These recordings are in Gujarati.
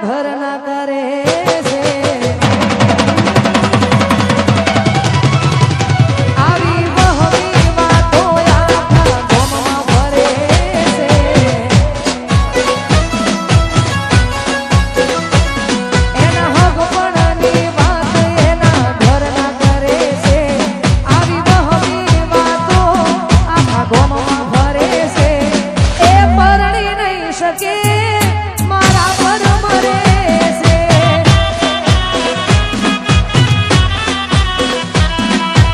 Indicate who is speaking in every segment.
Speaker 1: ઘર ના કરે છે આવી વહમી વાતો આખા ગામમાં ફરે છે એના હગપણની વાત એના ઘર ના કરે છે આવી વહમી વાતો આખા ગામમાં ફરે છે એ પરણી નહીં શકે મારા પર મરે છે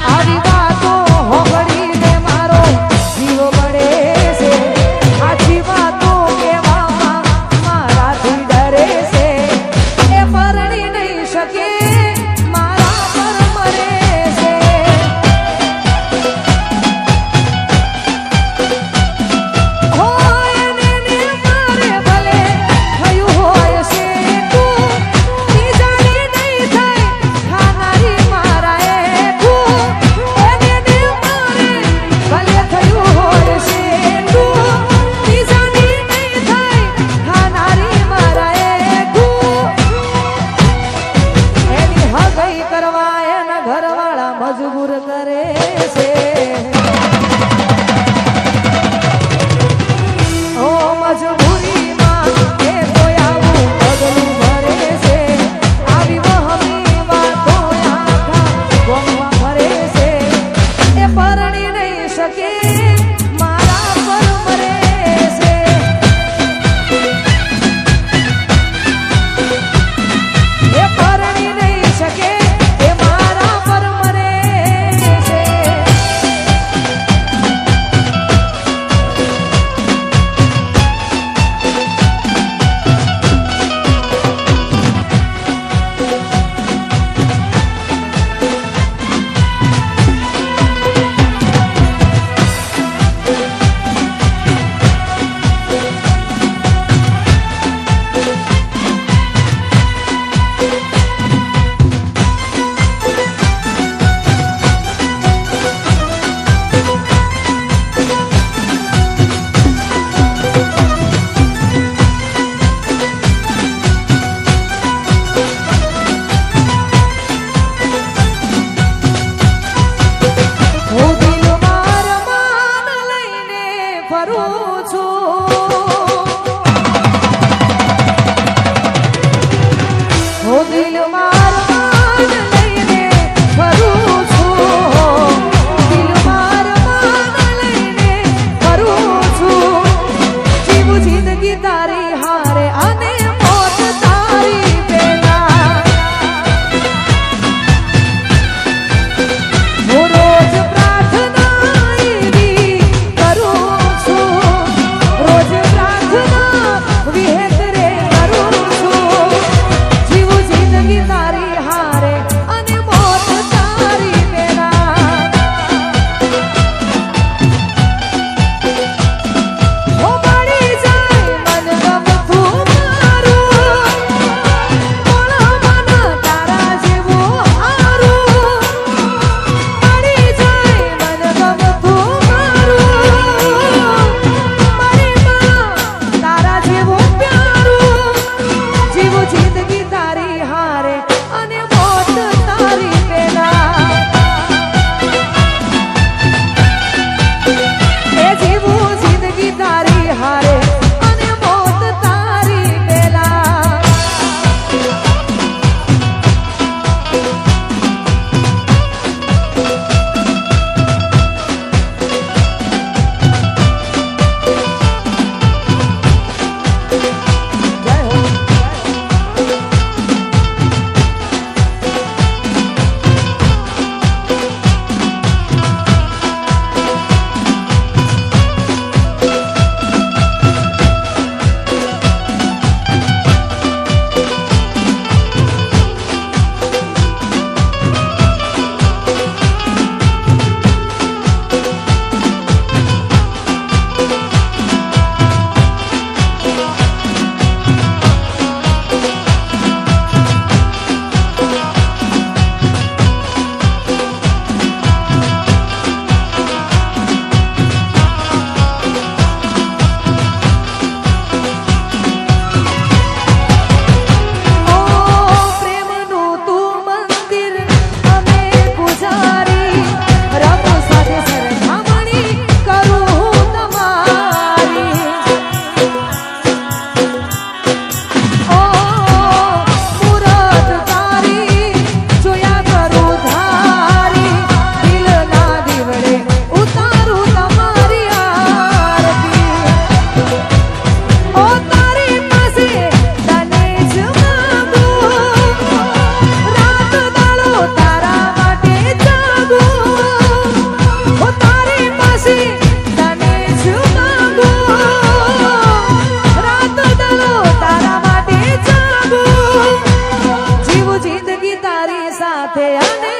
Speaker 1: આવી વાતો હોગળીને મારો જીવ બળે છે આછી વાતો કહેવામાં મારાથી ડરે છે એ પરણી નહીં શકે મારા પર મરે છે હોય ને મારે ભલે થયું હોય છે તું ની જાણી નહીં થાય ખાનારી મારા તું એને મારે ભલે થયું હોય છે તું ની જાણી નહીં થાય ખાનારી મારા તું એની હગઈ કરવા એના ઘરવાળા મજબૂર કરે છે ઓ મજબૂરીમાં એ કોઈ આવું પગલું ભરે છે આવી વહમી વાતો આખા ગામમાં ફરે છે એ પરણી નહીં શકે મારા પર મરે છે એ પરણી નહીં શકે એ મારા પર મરે છે હું દિલમાં રમાન લઈને ફરું છું હું દિલમાં રમાન લઈને ફરું છું દિલમાં રમાન લઈને ફરું છું જીવું જિંદગી તારી હારે અને મોત તારી પેલા હું રોજ પ્રાર્થના એવી કરું છું રોજ પ્રાર્થના વિહેતરે કરું છું જીવું જિંદગી તારી હારે અને મોત તારી પેલા હો મળી જાય મન ગમતું મારું મોળો મન તારા જેવું હારું મળી જાય મન ગમતું મારું મારી માં તારા જેવું પ્યારું જીવું જિંદગી તારી હારે અને મોત તારી પેલા એ જીવું જિંદગી તારી હારે અને મોત તારી પેલા જય હો સાથે આને